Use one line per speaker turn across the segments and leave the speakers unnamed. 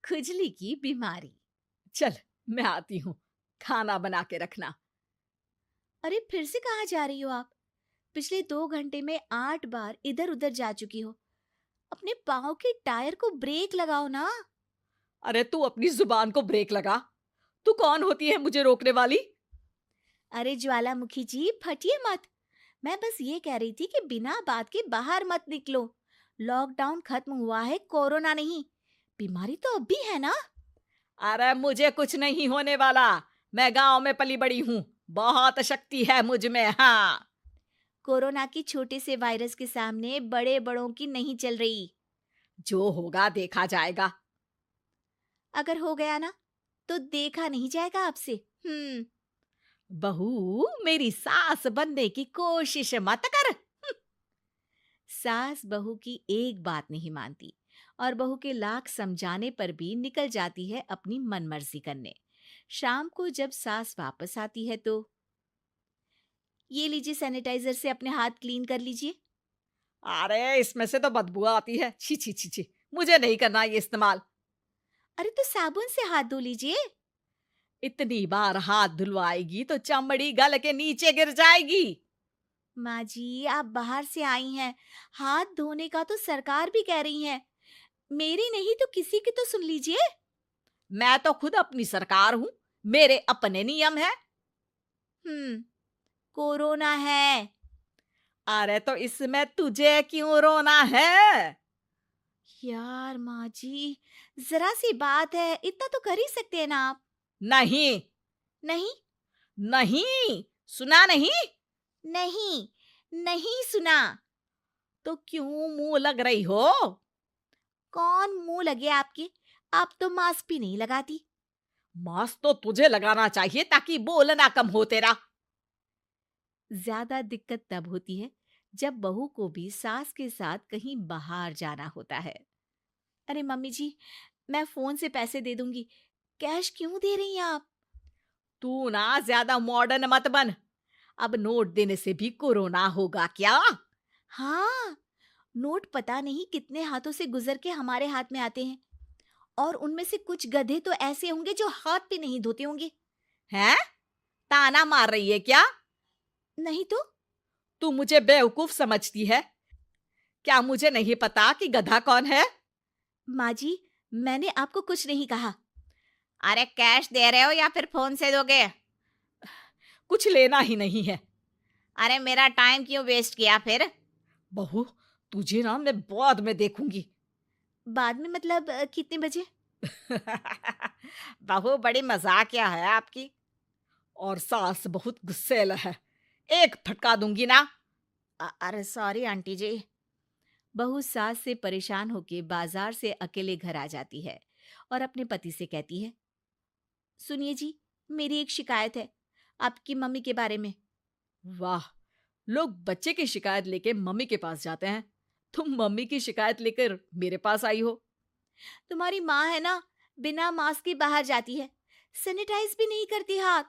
खुजली की बीमारी।
चल, मैं आती हूँ। खाना बना के रखना।
अरे फिर से कहाँ जा रही हो आप? पिछले 2 घंटे में 8 बार इधर उधर जा चुकी हो। अपने पाँव के टायर को ब्रेक लगाओ ना।
अरे तू अपनी जुबान को ब्रेक लगा। तू कौन होती है मुझे रोकने वाली?
अरे ज्वालामुखी जी, फटिए मत। मैं बस ये कह रही थी कि बिना बात के बाहर मत निकलो। लॉकडाउन खत्म हुआ है, कोरोना नहीं। बीमारी तो अब भी है ना।
अरे मुझे कुछ नहीं होने वाला। मैं गांव में पली बड़ी हूँ। बहुत शक्ति है मुझ में, हाँ।
कोरोना की छोटे से वायरस के सामने बड़े बड़ों की नहीं चल रही।
जो होगा देखा जाएगा।
अगर हो गया ना, तो देखा नहीं जाएगा आपसे। हम्म।
बहू, मेरी सास बनने की कोशिश मत कर।
सास बहू की एक बात नहीं मानती और बहू के लाख समझाने पर भी निकल जाती है अपनी मनमर्जी करने। शाम को जब सास वापस आती है तो, ये लीजिए सैनिटाइजर से अपने हाथ क्लीन कर लीजिए।
अरे इसमें से तो बदबू आती है। छी छी छी छी। मुझे नहीं करना ये इस्तेमाल।
अरे तो साबुन से हाथ धो लीजिए।
इतनी बार हाथ धुलवाएगी तो चमड़ी गल के नीचे गिर जाएगी।
माँ जी, आप बाहर से आई हैं, हाथ धोने का तो सरकार भी कह रही है। मेरी नहीं तो किसी की तो सुन लीजिए।
मैं तो खुद अपनी सरकार हूँ। मेरे अपने नियम है।
हम्म। कोरोना है।
अरे तो इसमें तुझे क्यों रोना है?
यार माँ जी, जरा सी बात है, इतना तो कर ही सकते हैं ना आप।
नहीं।
नहीं।
नहीं। सुना नहीं?
नहीं। नहीं सुना।
तो क्यों मुंह लग रही हो?
कौन मुंह लगे आपके? आप तो मास्क भी नहीं लगाती।
मास्क तो तुझे लगाना चाहिए ताकि बोलना कम हो तेरा।
ज्यादा दिक्कत तब होती है जब बहू को भी सास के साथ कहीं बाहर जाना होता है। अरे मम्मी जी, मैं फोन से पैसे दे दूंगी। कैश क्यों दे रही हैं आप?
तू ना ज्यादा मॉडर्न मत बन। अब नोट देने से भी कोरोना होगा क्या?
हाँ, नोट पता नहीं कितने हाथों से गुजर के हमारे हाथ में आते हैं, और उनमें से कुछ गधे तो ऐसे होंगे जो हाथ भी नहीं धोते होंगे।
हैं? ताना मार रही है क्या?
नहीं तो।
तू मुझे बेवकूफ समझती है? क्या मुझे नहीं पता कि गधा कौन है?
माँ जी, मैंने आपको कुछ नहीं कहा।
अरे कैश दे रहे हो या फिर फोन से दोगे? कुछ लेना ही नहीं है।
अरे मेरा टाइम क्यों वेस्ट किया फिर?
बहू, तुझे ना मैं बाद में देखूंगी।
बाद में मतलब कितने बजे?
बहू बड़ी मजाकिया है आपकी। और सास बहुत गुस्सेल है। एक फटका दूंगी ना।
अरे सॉरी आंटी जी। बहू सास से परेशान होके बाजार से अकेले घर आ जाती है और अपने पति से कहती है, सुनिए जी, मेरी एक शिकायत है आपकी मम्मी के बारे में।
वाह, लोग बच्चे की शिकायत लेके मम्मी के पास जाते हैं। तुम मम्मी की शिकायत लेकर मेरे पास आई हो।
तुम्हारी माँ है ना, बिना मास्क के बाहर जाती है, सैनिटाइज भी नहीं करती हाथ,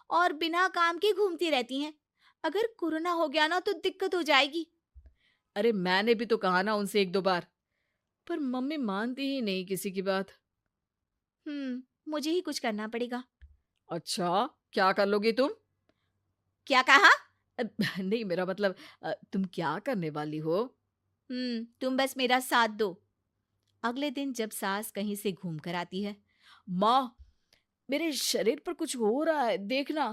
और बिना काम के घूमती रहती हैं। अगर कोरोना हो गया ना तो दिक्कत हो जाएगी।
अरे मैंने भी तो कहा ना उनसे एक दो बार, पर मम्मी मानती ही नहीं किसी की बात।
मुझे ही कुछ करना पड़ेगा।
अच्छा, क्या कर लोगी तुम?
क्या कहा?
अ, नहीं, मेरा मतलब तुम क्या करने वाली हो?
तुम बस मेरा साथ दो। अगले दिन जब सास कहीं से घूम कर आती है,
माँ, मेरे शरीर पर कुछ हो रहा है, देखना।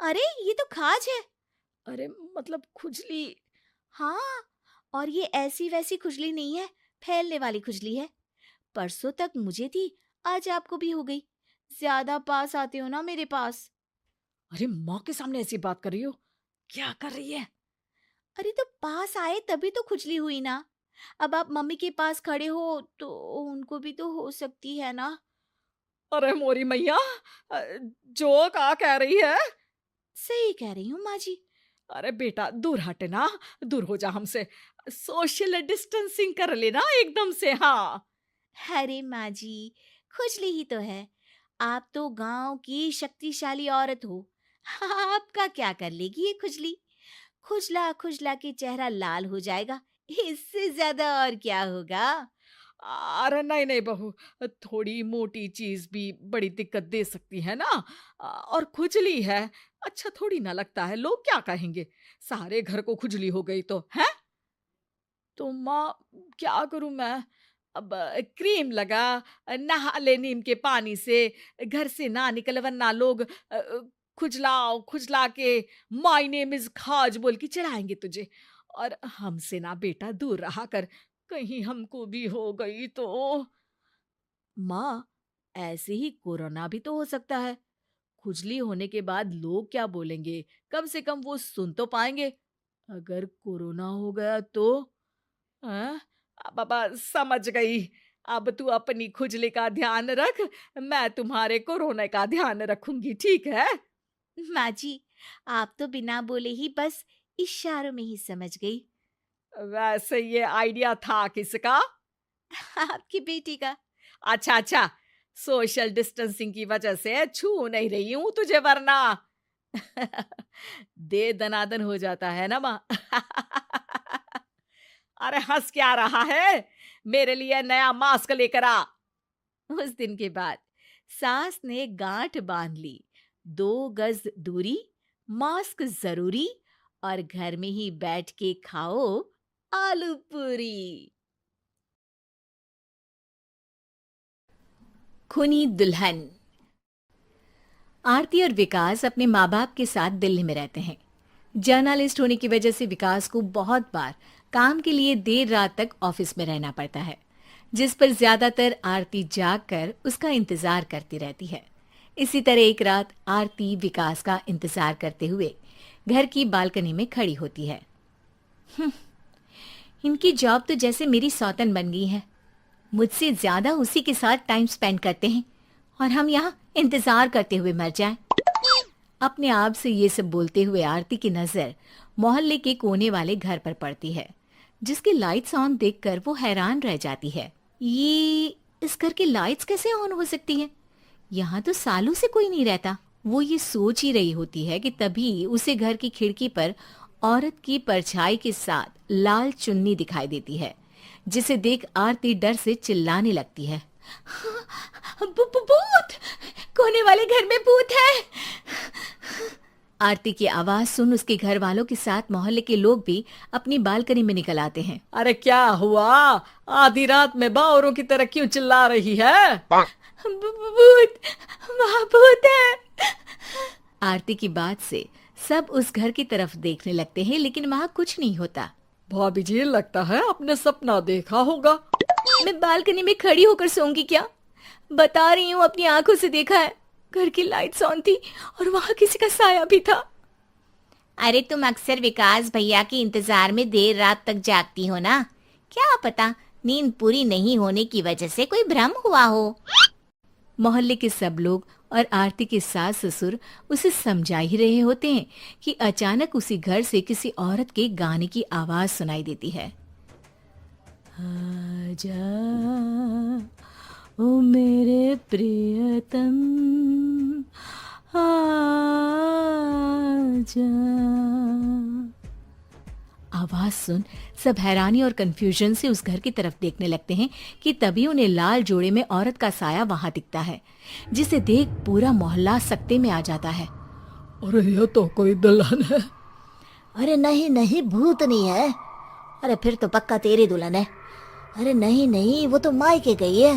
अरे ये तो खाज है।
अरे मतलब खुजली।
हाँ, और ये ऐसी वैसी खुजली नहीं है, फैलने वाली खुजली है। परसों तक मुझे थी, आज आपको भी हो गई। ज्यादा पास आते हो ना मेरे पास।
अरे माँ के सामने ऐसी बात कर रही हो? क्या कर रही है?
अरे तो पास आए तभी तो खुजली हुई ना। अब आप मम्मी के पास खड़े हो तो उनको भी तो हो सकती है ना।
अरे मोरी मैया, अ, जो का कह रही है?
सही कह रही हूँ माँ जी।
अरे बेटा, दूर हट ना। दूर हो जा हमसे। सोशल डिस्टेंसिंग कर लेना एकदम से, हाँ।
अरे माँ जी, खुजली ही तो है। आप तो गांव की शक्तिशाली औरत हो। आपका क्या कर लेगी ये खुजली? खुजला खुजला के चेहरा लाल हो जाएगा। इससे ज्यादा और क्या होगा?
अरे नहीं नहीं बहू, थोड़ी मोटी चीज भी बड़ी दिक्कत दे सकती है ना। और खुजली है, अच्छा थोड़ी ना लगता है, लोग क्या कहेंगे? सारे घर को खुजली हो गई तो है। तो माँ, क्या करूं मैं? अब क्रीम लगा, नहा ले नीम के पानी से, घर से ना निकल वरना लोग खुजलाओ खुजला के माय नेम इज खाज बोल के चढ़ाएंगे तुझे। और हमसे ना बेटा दूर रहा कर, कहीं हमको भी हो गई तो। माँ, ऐसे ही कोरोना भी तो हो सकता है। खुजली होने के बाद लोग क्या बोलेंगे, कम से कम वो सुन तो पाएंगे। अगर कोरोना हो गया तो? हाँ, बाबा समझ गई। अब तू अपनी खुजली का ध्यान रख, मैं तुम्हारे कोरोना का ध्यान रखूंगी, ठीक है?
माँ जी, आप तो बिना बोले ही बस इशारों में ही समझ गई।
वैसे ये आइडिया था किसका?
आपकी बेटी का।
अच्छा अच्छा, सोशल डिस्टेंसिंग की वजह से छू नहीं रही हूं तुझे वरना। दे दनादन हो जाता है ना माँ। अरे हंस क्या रहा है? मेरे लिए नया मास्क लेकर आ।
उस दिन के बाद सास ने गांठ बांध ली। 2 गज दूरी, मास्क जरूरी, और घर में ही बैठ के खाओ आलू पूरी। खूनी दुल्हन। आरती और विकास अपने माँ बाप के साथ दिल्ली में रहते हैं। जर्नलिस्ट होने की वजह से विकास को बहुत बार काम के लिए देर रात तक ऑफिस में रहना पड़ता है, जिस पर ज्यादातर आरती जाग कर उसका इंतजार करती रहती है। इसी तरह एक रात आरती विकास का इंतजार करते हुए घर की बालकनी में खड़ी होती है। इनकी जॉब तो जैसे मेरी सौतन बन गई है। मुझसे ज्यादा उसी के साथ टाइम स्पेंड करते हैं और हम यहाँ इंतजार करते हुए मर जाएं। अपने आप से ये सब बोलते हुए आरती की नजर मोहल्ले के कोने वाले घर पर पड़ती है, जिसकी लाइट्स ऑन देखकर वो हैरान रह जाती है। ये इस घर की लाइट्स कैसे ऑन हो सकती हैं? यहाँ तो सालों से कोई नहीं रहता। वो ये सोच ही रही होती है कि तभी उसे घर की खिड़की पर औरत की परछाई के साथ लाल चुन्नी दिखाई देती है, जिसे देख आरती डर से चिल्लाने लगती है। भूत! कोने वाले घर में भूत है! आरती की आवाज सुन उसके घर वालों के साथ मोहल्ले के लोग भी अपनी बालकनी में निकल आते हैं।
अरे क्या हुआ? आधी रात में बावरों की तरह क्यों चिल्ला रही है?
भूत! वहाँ भूत है! आरती की बात से सब उस घर की तरफ देखने लगते हैं, लेकिन वहाँ कुछ नहीं होता।
भाभी जी, लगता है आपने सपना देखा होगा।
मैं बालकनी में खड़ी होकर सोऊंगी क्या? बता रही हूँ, अपनी आंखों से देखा है। घर की लाइट्स ऑन थी और वहाँ किसी का साया भी था। अरे तुम अक्सर विकास भैया के इंतजार में देर रात तक जागती हो ना, क्या पता नींद पूरी नहीं होने की वजह से कोई भ्रम हुआ हो। मोहल्ले के सब लोग और आरती के सास ससुर उसे समझा ही रहे होते हैं कि अचानक उसी घर से किसी औरत के गाने की आवाज सुनाई देती है। आजा ओ मेरे प्रियतम, आजा। आवाज सुन सब हैरानी और कंफ्यूजन से उस घर की तरफ देखने लगते हैं कि तभी उन्हें लाल जोड़े में औरत का साया वहां दिखता है, जिसे देख पूरा मोहल्ला सकते में आ जाता है।
अरे ये तो कोई दुल्हन है।
अरे नहीं नहीं, भूत नहीं है। अरे फिर तो पक्का तेरी दुल्हन है। अरे नहीं नहीं, वो तो मायके गई है।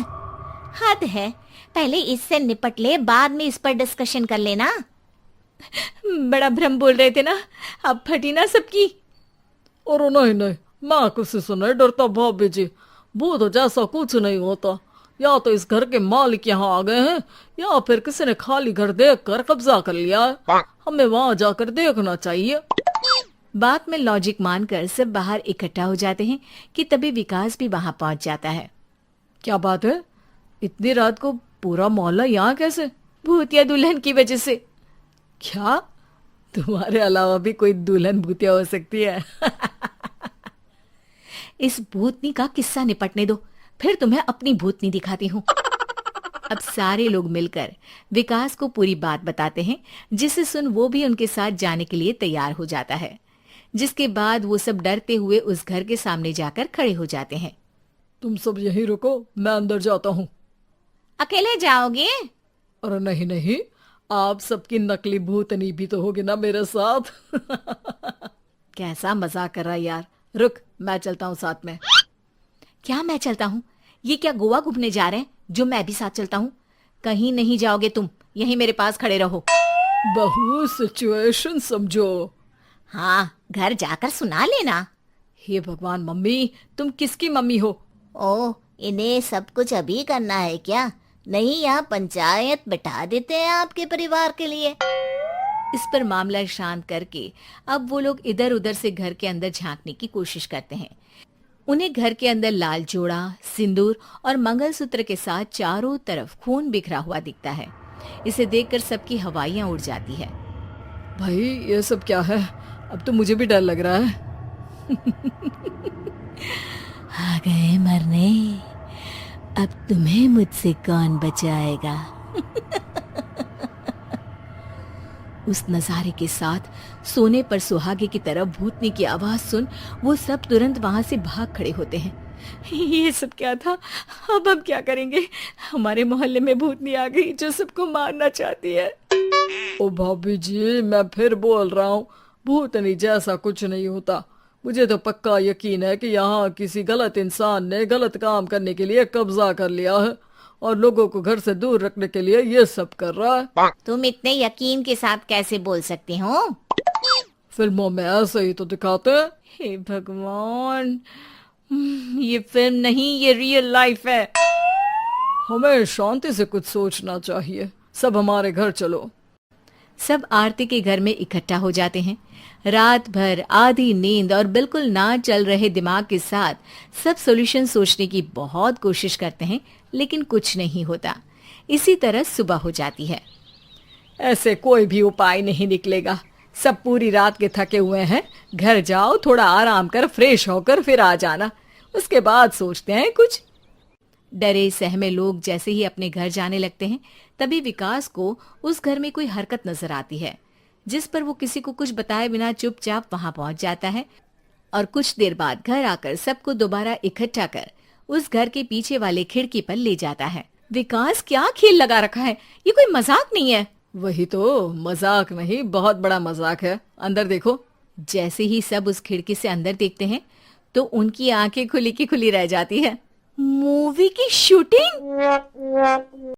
हद है, पहले इससे निपट ले, बाद में इस पर डिस्कशन कर लेना। बड़ा भ्रम बोल रहे थे ना, अब फटी ना सबकी।
और नहीं नहीं, मैं किसी से नहीं डरता भाभी जी। भूत जैसा कुछ नहीं होता। या तो इस घर के मालिक यहाँ आ गए हैं, या फिर किसी ने खाली घर देख कर कब्जा कर लिया है। हमें वहां जाकर देखना चाहिए।
बात में लॉजिक मानकर सब बाहर इकट्ठा हो जाते हैं कि तभी विकास भी वहां पहुंच जाता है।
क्या बात है? इतनी रात को पूरा मोहल्ला यहाँ कैसे?
भूतिया दुल्हन की वजह से।
क्या तुम्हारे अलावा भी कोई दुल्हन भूतिया हो सकती है?
इस भूतनी का किस्सा निपटने दो, फिर तुम्हें अपनी भूतनी दिखाती हूँ। अब सारे लोग मिलकर विकास को पूरी बात बताते हैं, जिसे सुन वो भी उनके साथ जाने के लिए तैयार हो जाता है। जिसके बाद वो सब डरते हुए उस घर के सामने जाकर खड़े हो जाते हैं।
तुम सब यहीं रुको, मैं अंदर जाता हूँ।
अकेले जाओगे?
अरे नहीं नहीं, आप सबकी नकली भूतनी भी तो होगी ना मेरे साथ। कैसा मजाक कर रहा है यार। रुक, मैं चलता हूँ साथ में।
क्या मैं चलता हूँ? ये क्या गोवा घूमने जा रहे हैं जो मैं भी साथ चलता हूँ? कहीं नहीं जाओगे तुम, यहीं मेरे पास खड़े रहो।
बहू सिचुएशन समझो।
हाँ, घर जाकर सुना लेना।
हे भगवान, मम्मी तुम किसकी मम्मी हो?
ओ, इन्हें सब कुछ अभी करना है क्या? नहीं, यहाँ पंचायत बिठा देते हैं आपके परिवार के लिए।
इस पर मामला शांत करके अब वो लोग इधर उधर से घर के अंदर झांकने की कोशिश करते हैं। उन्हें घर के अंदर लाल जोड़ा, सिंदूर और मंगलसूत्र के साथ चारों तरफ खून बिखरा हुआ दिखता है। इसे देखकर सबकी हवाइयां उड़ जाती है।
भाई ये सब क्या है? अब तो मुझे भी डर लग रहा है।
आ गए मरने, अब तुम्हें मुझसे कौन बचाएगा?
उस नजारे के साथ सोने पर सुहागे की तरफ भूतनी की आवाज सुन वो सब तुरंत वहां से भाग खड़े होते हैं। ये सब क्या था? अब हम क्या करेंगे? हमारे मोहल्ले में भूतनी आ गई जो सबको मारना चाहती है।
ओ भाभी जी, मैं फिर बोल रहा हूँ, भूतनी जैसा कुछ नहीं होता। मुझे तो पक्का यकीन है कि यहाँ किसी गलत इंसान ने गलत काम करने के लिए कब्जा कर लिया है और लोगों को घर से दूर रखने के लिए ये सब कर रहा है।
तुम इतने यकीन के साथ कैसे बोल सकते हो?
फिल्मों में ऐसे ही तो दिखाते हैं।
हे भगवान, ये फिल्म नहीं, ये रियल लाइफ है।
हमें शांति से कुछ सोचना चाहिए। सब हमारे घर चलो।
सब आरती के घर में इकट्ठा हो जाते हैं। रात भर आधी नींद और बिल्कुल ना चल रहे दिमाग के साथ सब सॉल्यूशन सोचने की बहुत कोशिश करते हैं, लेकिन कुछ नहीं होता। इसी तरह सुबह हो जाती है।
ऐसे कोई भी उपाय नहीं निकलेगा। सब पूरी रात के थके हुए हैं। घर जाओ, थोड़ा आराम कर, फ्रेश होकर फिर आ जाना। उसके बाद सोचते हैं कुछ।
डरे सहमे लोग जैसे ही अपने घर जाने लगते हैं, तभी विकास को उस घर में कोई हरकत नजर आती है, जिस पर वो किसी को कुछ बताए बिना चुपचाप वहां पहुंच जाता है और कुछ देर बाद घर आकर सबको दोबारा इकट्ठा कर उस घर के पीछे वाले खिड़की पर ले जाता है। विकास, क्या खेल लगा रखा है? ये कोई मजाक नहीं है।
वही तो, मजाक नहीं, बहुत बड़ा मजाक है। अंदर देखो।
जैसे ही सब उस खिड़की से अंदर देखते हैं तो उनकी आंखें खुली की खुली रह जाती है। मूवी की शूटिंग?